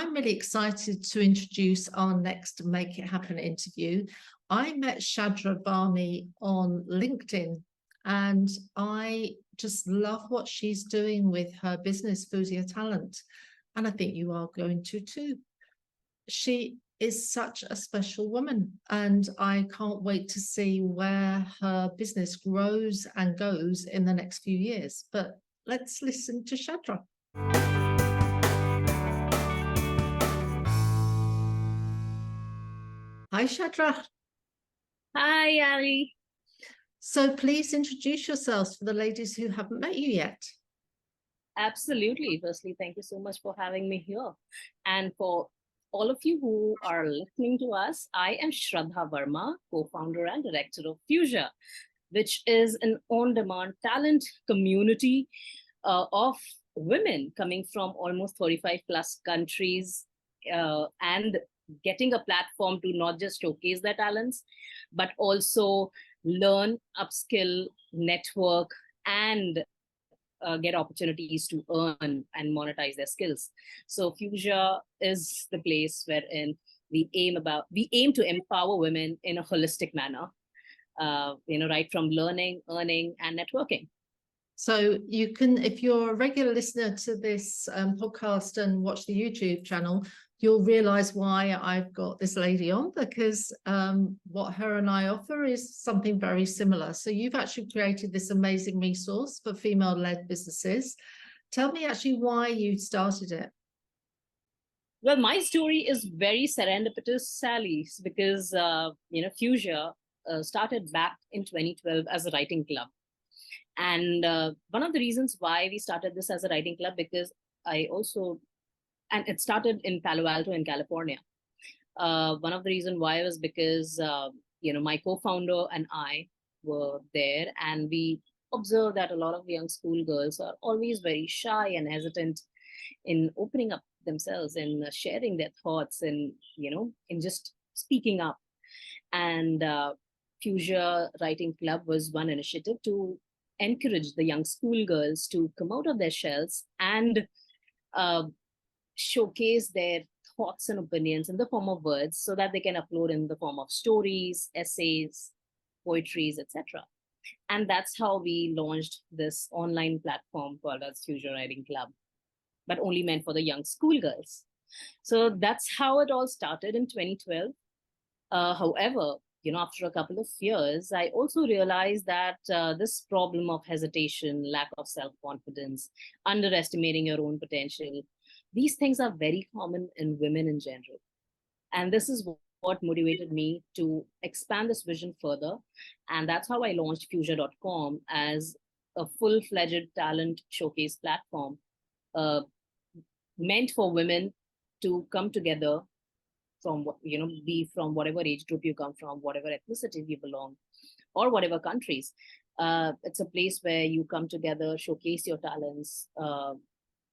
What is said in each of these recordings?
I'm really excited to introduce our next Make It Happen interview. I met Shraddha Varma on LinkedIn, and I just love what she's doing with her business, Fuzia Talent. And I think you are going to too. She is such a special woman, and I can't wait to see where her business grows and goes in the next few years. But let's listen to Shraddha. Hi, Shraddha. Hi, Ali. So please introduce yourselves for the ladies who haven't met you yet. Absolutely. Firstly, thank you so much for having me here. And for all of you who are listening to us, I am Shraddha Varma, co-founder and director of Fuzia, which is an on-demand talent community of women coming from almost 35 plus countries and getting a platform to not just showcase their talents, but also learn, upskill, network, and get opportunities to earn and monetize their skills. So Fuzia is the place wherein we aim to empower women in a holistic manner, right from learning, earning, and networking. So you can, if you're a regular listener to this podcast and watch the YouTube channel, you'll realize why I've got this lady on, because what her and I offer is something very similar. So you've actually created this amazing resource for female-led businesses. Tell me actually why you started it. Well, my story is very serendipitous, Sally, because, Fuzia started back in 2012 as a writing club. And one of the reasons why we started this as a writing club, because and it started in Palo Alto in California. One of the reasons why was because, my co-founder and I were there, and we observed that a lot of young schoolgirls are always very shy and hesitant in opening up themselves and sharing their thoughts and, in just speaking up. And Fuzia Writing Club was one initiative to encourage the young schoolgirls to come out of their shells and showcase their thoughts and opinions in the form of words so that they can upload in the form of stories, essays, poetries, etc. And that's how we launched this online platform called as Fuzia Writing Club, but only meant for the young schoolgirls. So that's how it all started in 2012. However, after a couple of years, I also realized that this problem of hesitation, lack of self-confidence, underestimating your own potential, these things are very common in women in general. And this is what motivated me to expand this vision further. And that's how I launched Fuzia.com as a full-fledged talent showcase platform meant for women to come together from, be from whatever age group you come from, whatever ethnicity you belong, or whatever countries. It's a place where you come together, showcase your talents,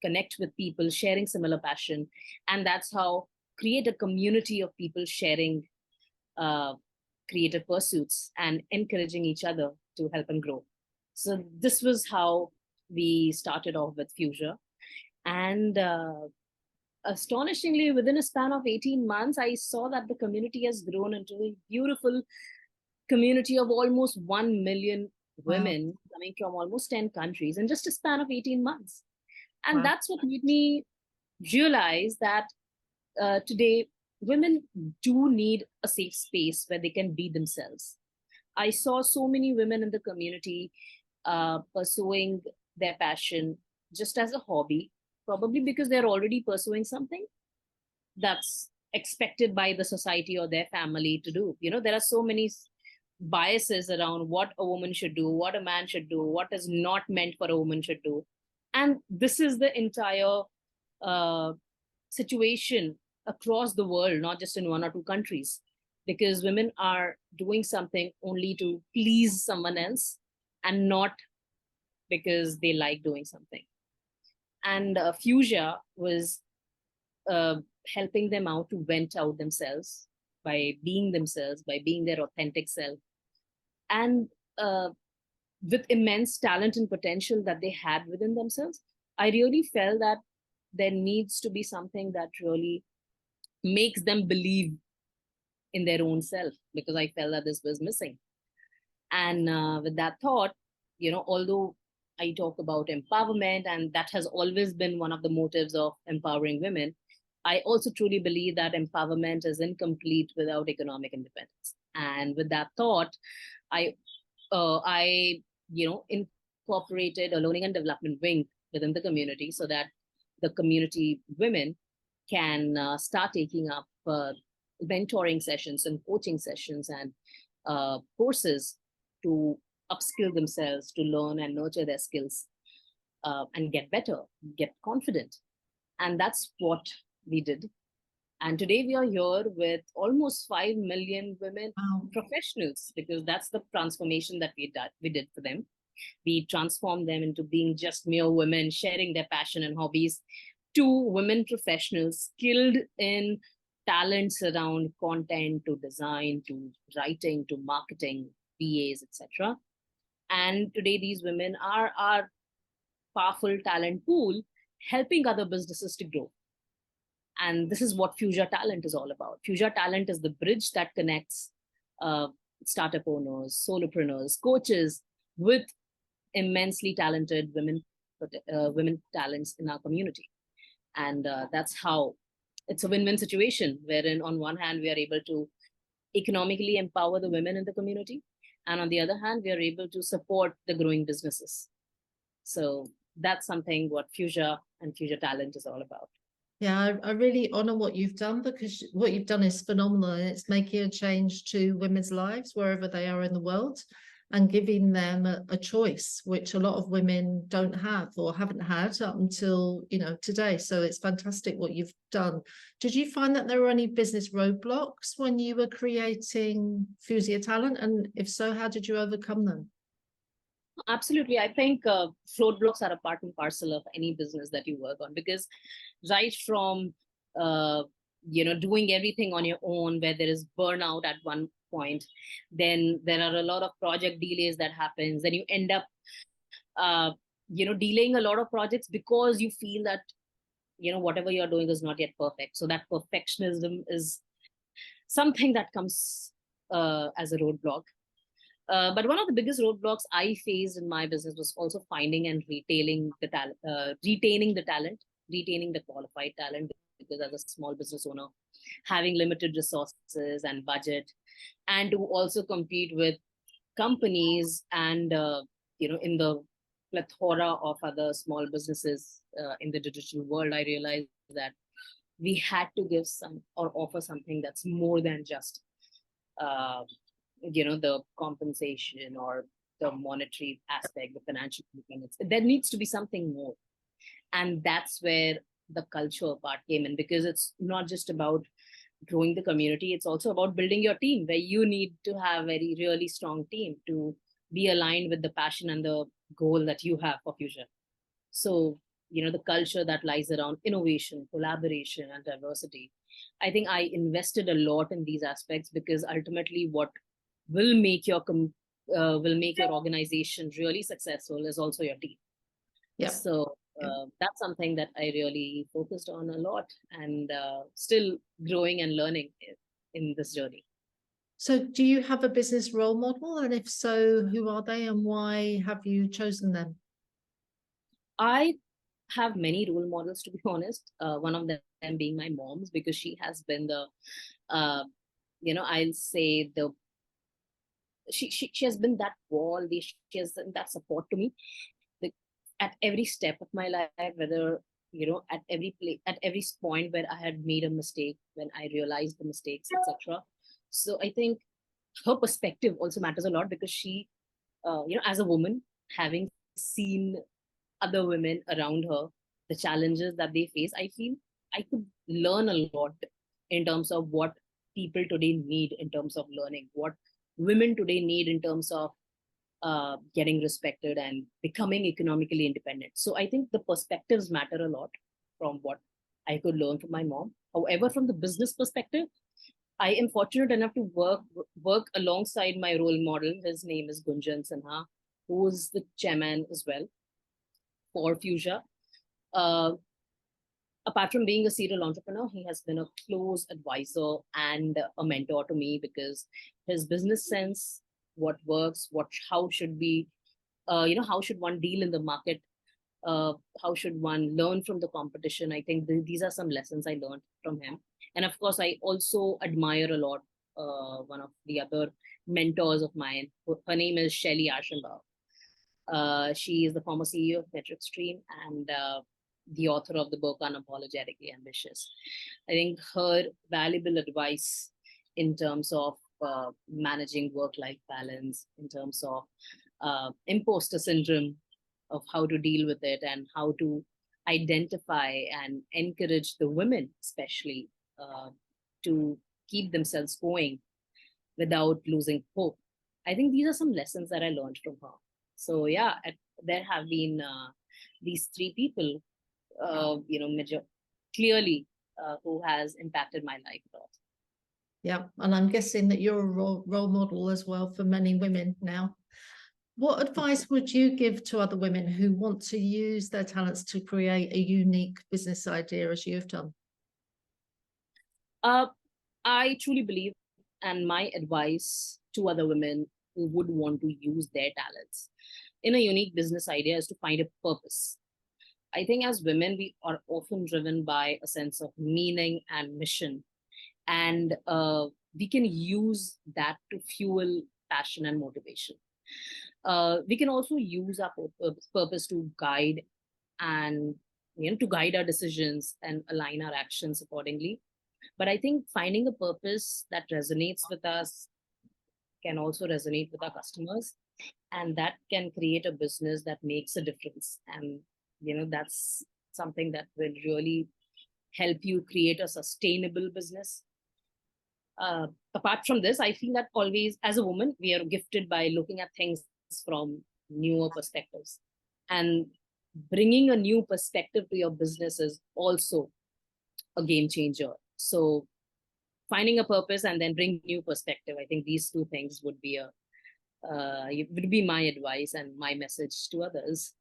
connect with people sharing similar passion. And that's how create a community of people sharing creative pursuits and encouraging each other to help and grow. So this was how we started off with Fuzia. And astonishingly, within a span of 18 months, I saw that the community has grown into a beautiful community of almost 1 million women coming from almost 10 countries in just a span of 18 months. And that's what made me realize that today, women do need a safe space where they can be themselves. I saw so many women in the community pursuing their passion just as a hobby, probably because they're already pursuing something that's expected by the society or their family to do. There are so many biases around what a woman should do, what a man should do, what is not meant for a woman should do. And this is the entire situation across the world, not just in one or two countries, because women are doing something only to please someone else and not because they like doing something. And Fuzia was helping them out to vent out themselves by being themselves, by being their authentic self. And with immense talent and potential that they had within themselves, I really felt that there needs to be something that really makes them believe in their own self, because I felt that this was missing. And with that thought, although I talk about empowerment, and that has always been one of the motives of empowering women, I also truly believe that empowerment is incomplete without economic independence. And with that thought, I incorporated a learning and development wing within the community, so that the community women can start taking up mentoring sessions and coaching sessions and courses to upskill themselves, to learn and nurture their skills, and get better, get confident. And that's what we did. And today we are here with almost 5 million women professionals, because that's the transformation that we did for them. We transformed them into being just mere women, sharing their passion and hobbies, to women professionals skilled in talents around content, to design, to writing, to marketing, VAs, etc. And today these women are our powerful talent pool, helping other businesses to grow. And this is what Fuzia Talent is all about. Fuzia Talent is the bridge that connects startup owners, solopreneurs, coaches with immensely talented women talents in our community. And that's how it's a win-win situation, wherein on one hand, we are able to economically empower the women in the community. And on the other hand, we are able to support the growing businesses. So that's something what Fuzia and Fuzia Talent is all about. Yeah, I really honor what you've done, because what you've done is phenomenal, and it's making a change to women's lives wherever they are in the world, and giving them a choice, which a lot of women don't have or haven't had up until today. So it's fantastic what you've done. Did you find that there were any business roadblocks when you were creating Fuzia Talent? And if so, how did you overcome them? Absolutely. I think roadblocks are a part and parcel of any business that you work on, because right from doing everything on your own, where there is burnout at one point, then there are a lot of project delays that happens, then you end up delaying a lot of projects because you feel that whatever you're doing is not yet perfect. So that perfectionism is something that comes as a roadblock. But one of the biggest roadblocks I faced in my business was also finding and retaining the talent, retaining the qualified talent, because as a small business owner, having limited resources and budget, and to also compete with companies and in the plethora of other small businesses in the digital world, I realized that we had to give some or offer something that's more than just the compensation or the monetary aspect, the financial components. There needs to be something more. And that's where the culture part came in, because it's not just about growing the community, it's also about building your team, where you need to have a very really strong team to be aligned with the passion and the goal that you have for Fuzia. So, the culture that lies around innovation, collaboration, and diversity. I think I invested a lot in these aspects, because ultimately what will make your organization really successful is also your team. Yeah. So that's something that I really focused on a lot, and still growing and learning in this journey. So do you have a business role model? And if so, who are they and why have you chosen them? I have many role models, to be honest. One of them being my mom's, because she has been the, I'll say she has been that wall, she has been that support to me at every step of my life, whether at every point where I had made a mistake, when I realized the mistakes, etc. So I think her perspective also matters a lot, because she as a woman, having seen other women around her, the challenges that they face, I feel I could learn a lot in terms of what people today need in terms of learning, what women today need in terms of getting respected and becoming economically independent. So I think the perspectives matter a lot from what I could learn from my mom. However, from the business perspective, I am fortunate enough to work alongside my role model. His name is Gunjan Sinha, who is the chairman as well for Fuzia. apart from being a serial entrepreneur, he has been a close advisor and a mentor to me, because his business sense, what works, how should be, how should one deal in the market, how should one learn from the competition. I think these are some lessons I learned from him. And of course, I also admire a lot one of the other mentors of mine. Her name is Shelly Ashenbaugh. She is the former CEO of Metric Stream and the author of the book Unapologetically Ambitious. I think her valuable advice in terms of managing work-life balance, in terms of imposter syndrome, of how to deal with it and how to identify and encourage the women, especially, to keep themselves going without losing hope. I think these are some lessons that I learned from her. So yeah, there have been these three people, clearly, who has impacted my life a lot. Yeah, and I'm guessing that you're a role model as well for many women now. What advice would you give to other women who want to use their talents to create a unique business idea as you've done? I truly believe, and my advice to other women who would want to use their talents in a unique business idea is to find a purpose. I think as women, we are often driven by a sense of meaning and mission. And we can use that to fuel passion and motivation. We can also use our purpose to guide and to guide our decisions and align our actions accordingly. But I think finding a purpose that resonates with us can also resonate with our customers, and that can create a business that makes a difference. And that's something that will really help you create a sustainable business. Apart from this, I feel that always, as a woman, we are gifted by looking at things from newer perspectives, and bringing a new perspective to your business is also a game changer. So finding a purpose and then bring new perspective, I think these two things would be my advice and my message to others.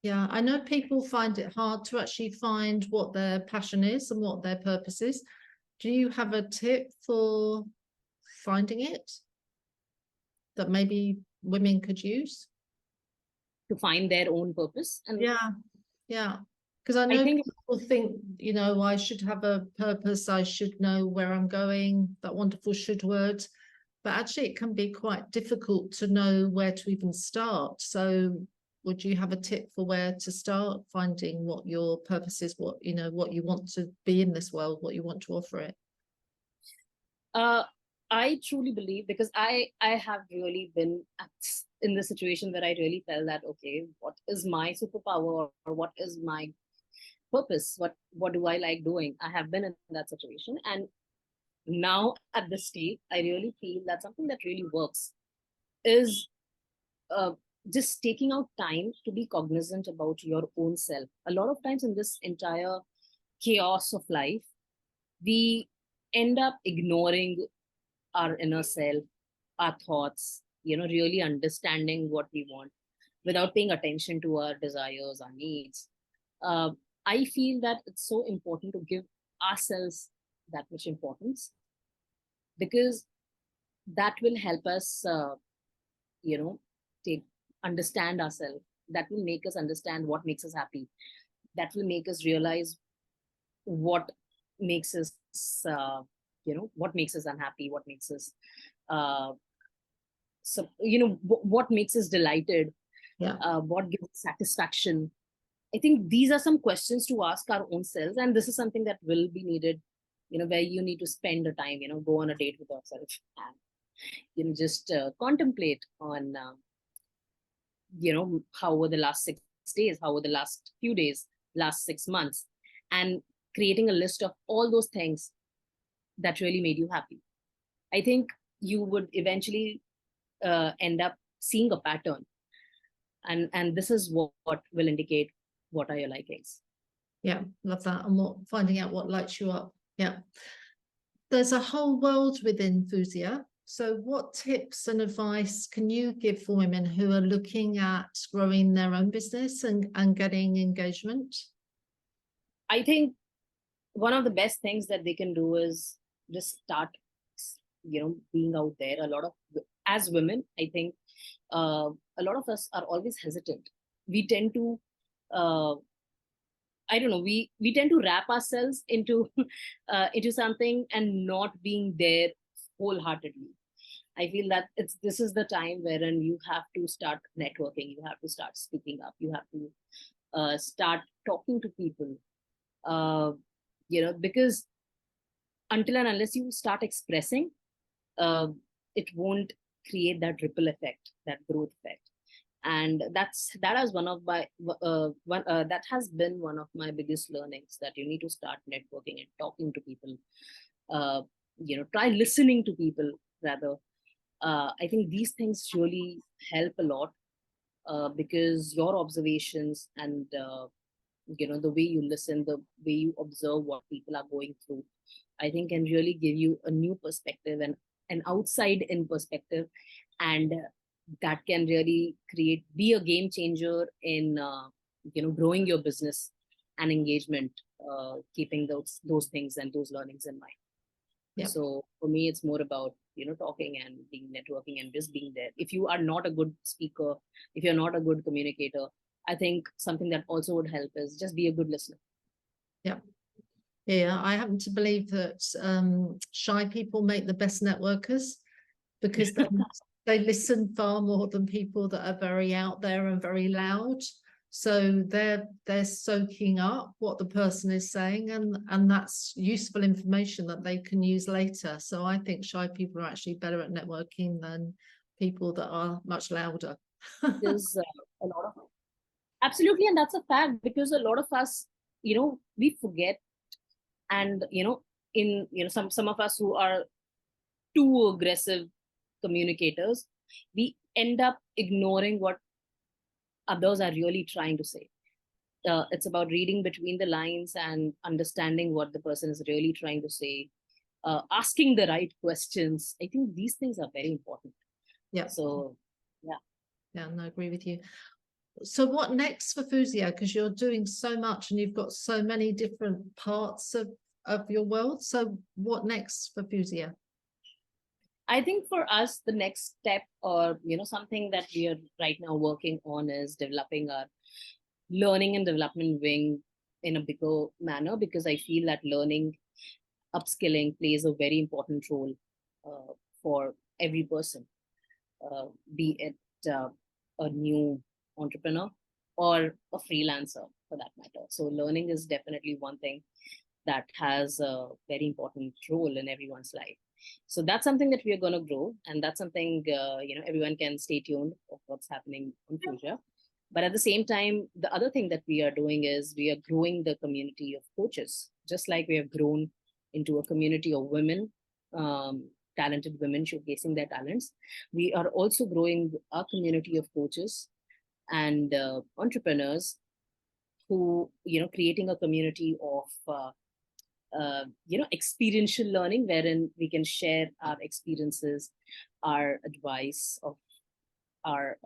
Yeah, I know people find it hard to actually find what their passion is and what their purpose is. Do you have a tip for finding it that maybe women could use? To find their own purpose? And yeah. Because I know people think, I should have a purpose, I should know where I'm going, that wonderful should word. But actually, it can be quite difficult to know where to even start. So would you have a tip for where to start finding what your purpose is, what you want to be in this world, what you want to offer it? I truly believe, because I have really been in the situation where I really felt that, okay, what is my superpower, or what is my purpose? What do I like doing? I have been in that situation. And now at this stage, I really feel that something that really works is just taking out time to be cognizant about your own self. A lot of times in this entire chaos of life, we end up ignoring our inner self, our thoughts, really understanding what we want without paying attention to our desires, our needs. I feel that it's so important to give ourselves that much importance, because that will help us, understand ourselves. That will make us understand what makes us happy. That will make us realize what makes us, what makes us unhappy, what makes us, what makes us delighted, what gives us satisfaction. I think these are some questions to ask our own selves, and this is something that will be needed, where you need to spend the time, go on a date with yourself and, just contemplate on, how were the last 6 days, how were the last few days, last 6 months, and creating a list of all those things that really made you happy. I think you would eventually end up seeing a pattern, and this is what will indicate what are your likings. Yeah, love that. And finding out what lights you up. Yeah. There's a whole world within Fuzia. So what tips and advice can you give for women who are looking at growing their own business and getting engagement? I think one of the best things that they can do is just start, being out there. A lot of, as women, I think a lot of us are always hesitant. We tend to, uh, I don't know, we tend to wrap ourselves into into something and not being there wholeheartedly. I feel that this is the time wherein you have to start networking, you have to start speaking up, you have to start talking to people, uh, because until and unless you start expressing, uh, it won't create that ripple effect, that growth effect. And that is one of my that has been one of my biggest learnings, that you need to start networking and talking to people. uh, Try listening to people rather. I think these things really help a lot, because your observations and the way you listen, the way you observe what people are going through, I think can really give you a new perspective and an outside in perspective. And that can really be a game changer in growing your business and engagement, keeping those things and those learnings in mind. Yep. So for me, it's more about talking and being networking and just being there. If you are not a good speaker, if you're not a good communicator, I think something that also would help is just be a good listener. Yeah. Yeah, I happen to believe that shy people make the best networkers, because they listen far more than people that are very out there and very loud. So they're soaking up what the person is saying, and that's useful information that they can use later. So I think shy people are actually better at networking than people that are much louder. There's a lot of absolutely, and that's a fact, because a lot of us, we forget. And in some of us who are too aggressive communicators, we end up ignoring what others are really trying to say. It's about reading between the lines and understanding what the person is really trying to say, asking the right questions. I think these things are very important. Yeah. So yeah, no, I agree with you. So what next for Fuzia? Because you're doing so much and you've got so many different parts of your world. So what next for Fuzia? I think for us, the next step, or something that we are right now working on, is developing our learning and development wing in a bigger manner, because I feel that learning, upskilling plays a very important role for every person, be it a new entrepreneur or a freelancer for that matter. So learning is definitely one thing that has a very important role in everyone's life. So that's something that we are going to grow, and that's something everyone can stay tuned of what's happening on Fuzia. But at the same time, the other thing that we are doing is we are growing the community of coaches, just like we have grown into a community of women, talented women showcasing their talents. We are also growing a community of coaches and entrepreneurs who, creating a community of experiential learning, wherein we can share our experiences, our advice of our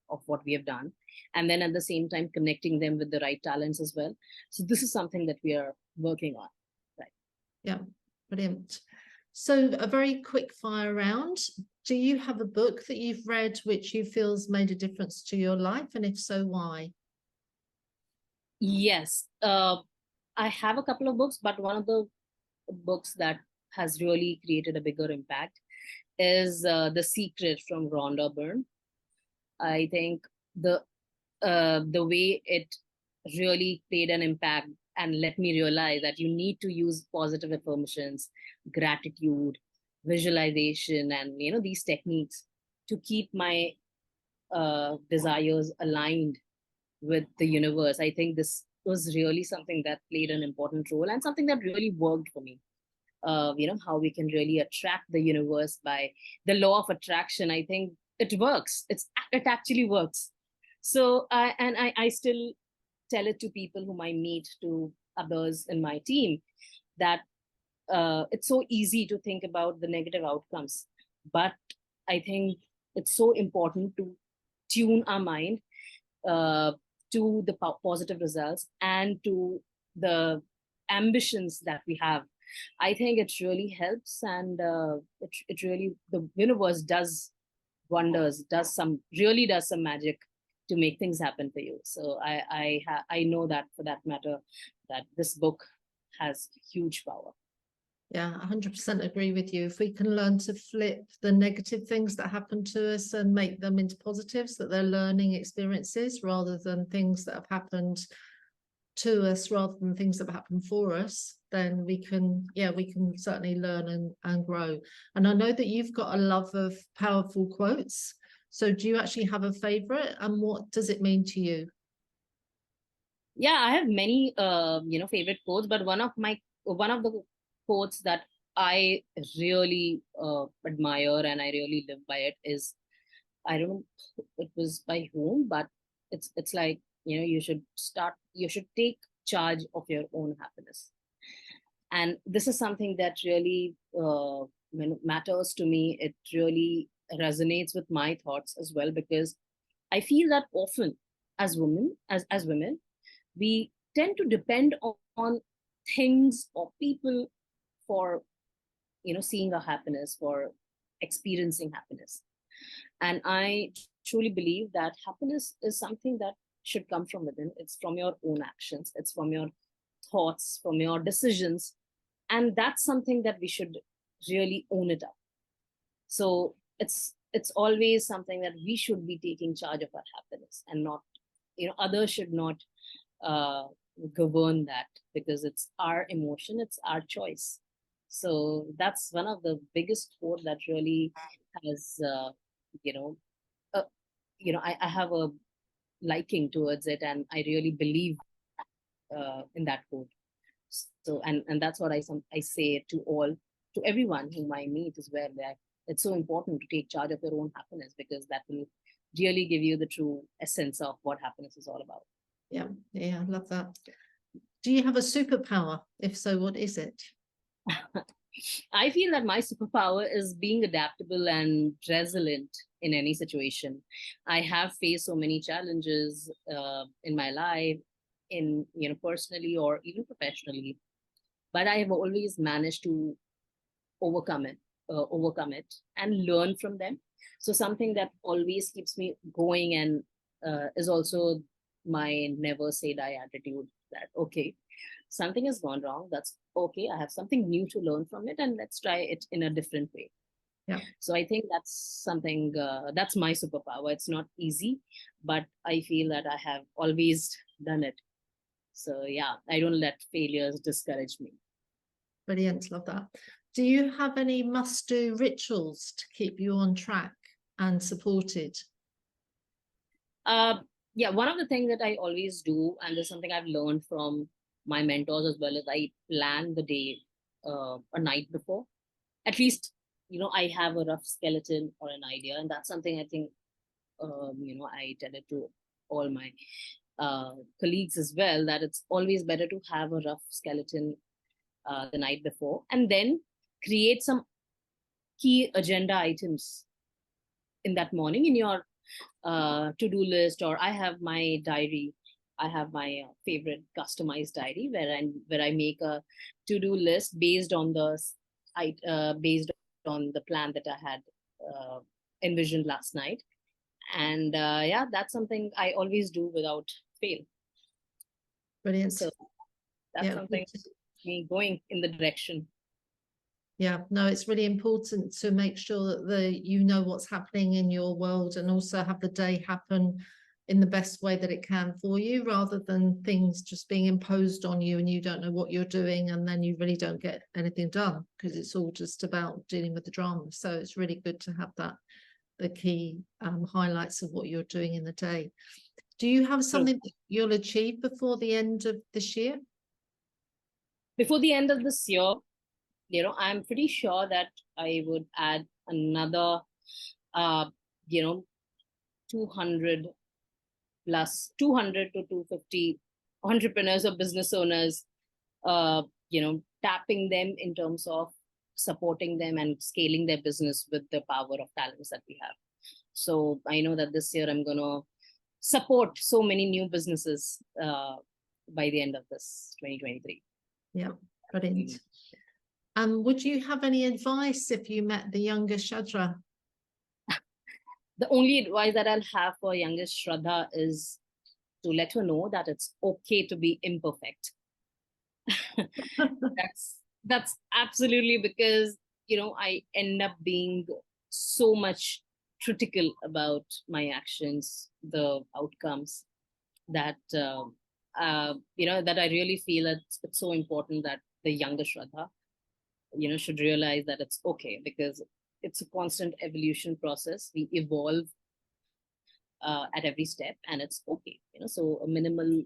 of what we have done, and then at the same time connecting them with the right talents as well. So this is something that we are working on. Right. Yeah, brilliant. So a very quick fire round. Do you have a book that you've read which you feel's made a difference to your life, and if so, why? Yes, I have a couple of books, but one of the books that has really created a bigger impact is The Secret from Rhonda Byrne. I think the way it really played an impact and let me realize that you need to use positive affirmations, gratitude, visualization, and these techniques to keep my desires aligned with the universe. I think this was really something that played an important role and something that really worked for me. How we can really attract the universe by the law of attraction. I think it works. It actually works. So I still tell it to people whom I meet, to others in my team, that it's so easy to think about the negative outcomes, but I think it's so important to tune our mind uh, to the positive results and to the ambitions that we have. I think it really helps, and it really, the universe does wonders, really does some magic to make things happen for you. So I know that, for that matter, that this book has huge power. Yeah, 100% agree with you. If we can learn to flip the negative things that happen to us and make them into positives, that they're learning experiences rather than things that have happened to us, rather than things that have happened for us, then we can certainly learn and grow. And I know that you've got a love of powerful quotes. So do you actually have a favorite, and what does it mean to you? Yeah, I have many favorite quotes, but one of the quotes that I really admire and I really live by it is, I don't know it was by whom, but it's like, you should take charge of your own happiness. And this is something that really matters to me. It really resonates with my thoughts as well, because I feel that often as women, we tend to depend on things or people for seeing our happiness, for experiencing happiness. And I truly believe that happiness is something that should come from within. It's from your own actions, it's from your thoughts, from your decisions. And that's something that we should really own it up. So it's always something that we should be taking charge of our happiness, and not, others should not govern that, because it's our emotion, it's our choice. So that's one of the biggest quote that really has I have a liking towards it, and I really believe in that quote. So and that's what I say to everyone whom I meet as well, that it's so important to take charge of your own happiness, because that will really give you the true essence of what happiness is all about. Yeah, I love that. Do you have a superpower? If so, what is it? I feel that my superpower is being adaptable and resilient in any situation. I have faced so many challenges in my life, in personally or even professionally, but I have always managed to overcome it and learn from them. So something that always keeps me going, and is also my never say die attitude, that okay, something has gone wrong, that's okay, I have something new to learn from it, and let's try it in a different way. Yeah. So I think that's something, that's my superpower. It's not easy, but I feel that I have always done it. So yeah, I don't let failures discourage me. Brilliant, love that. Do you have any must-do rituals to keep you on track and supported? Yeah, one of the things that I always do, and there's something I've learned from my mentors as well, is I plan the day a night before. At least, I have a rough skeleton or an idea, and that's something I think, I tell it to all my colleagues as well, that it's always better to have a rough skeleton the night before, and then create some key agenda items in that morning in your to-do list. Or I have my diary. I have my favorite customized diary where I make a to-do list based on the plan that I had envisioned last night. And yeah, that's something I always do without fail. Brilliant. So that's something me going in the direction. Yeah, no, it's really important to make sure that you know what's happening in your world, and also have the day happen in the best way that it can for you, rather than things just being imposed on you and you don't know what you're doing, and then you really don't get anything done, because it's all just about dealing with the drama. So it's really good to have the key highlights of what you're doing in the day. Do you have something that you'll achieve before the end of this year? Before the end of this year, I'm pretty sure that I would add another, 200 to 250 entrepreneurs or business owners, tapping them in terms of supporting them and scaling their business with the power of talents that we have. So I know that this year I'm going to support so many new businesses by the end of this 2023. Yeah, brilliant. Would you have any advice if you met the younger Shraddha? The only advice that I'll have for youngest Shraddha is to let her know that it's okay to be imperfect. That's absolutely, because I end up being so much critical about my actions, the outcomes, that that I really feel that it's so important that the younger Shraddha should realize that it's okay, because it's a constant evolution process. We evolve at every step, and it's okay. So a minimal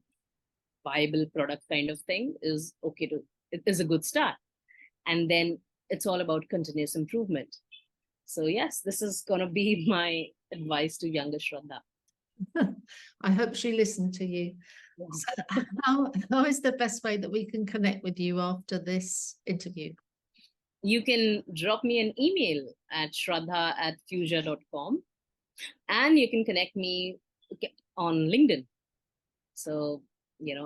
viable product kind of thing is okay it is a good start, and then it's all about continuous improvement. So yes, this is gonna be my advice to younger Shraddha. I hope she listened to you. Yeah. So how is the best way that we can connect with you after this interview? You can drop me an email at shraddha@fuzia.com, and you can connect me on LinkedIn. So,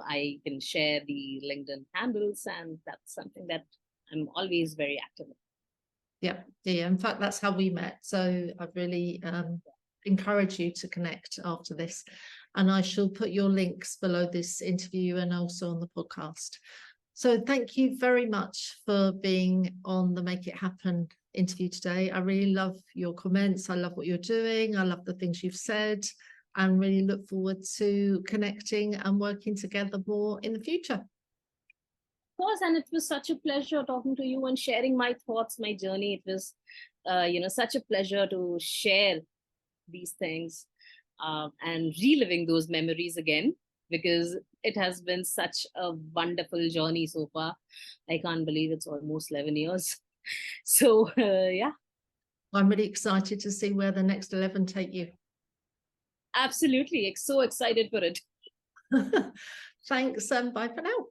I can share the LinkedIn handles, and that's something that I'm always very active in. Yeah. In fact, that's how we met. So I really encourage you to connect after this. And I shall put your links below this interview and also on the podcast. So thank you very much for being on the Make It Happen interview today. I really love your comments. I love what you're doing. I love the things you've said, and really look forward to connecting and working together more in the future. Of course, and it was such a pleasure talking to you and sharing my thoughts, my journey. It was, such a pleasure to share these things and reliving those memories again, because it has been such a wonderful journey so far. I can't believe it's almost 11 years. So, yeah. I'm really excited to see where the next 11 take you. Absolutely. So excited for it. Thanks, and bye for now.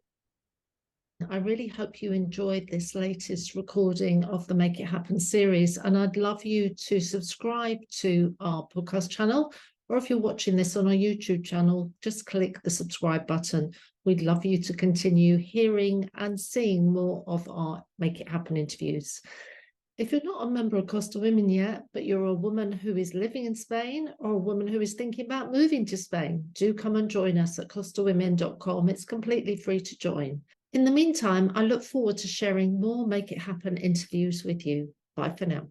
I really hope you enjoyed this latest recording of the Make It Happen series, and I'd love you to subscribe to our podcast channel, or if you're watching this on our YouTube channel, just click the subscribe button. We'd love you to continue hearing and seeing more of our Make It Happen interviews. If you're not a member of Costa Women yet, but you're a woman who is living in Spain or a woman who is thinking about moving to Spain, do come and join us at costawomen.com. It's completely free to join. In the meantime, I look forward to sharing more Make It Happen interviews with you. Bye for now.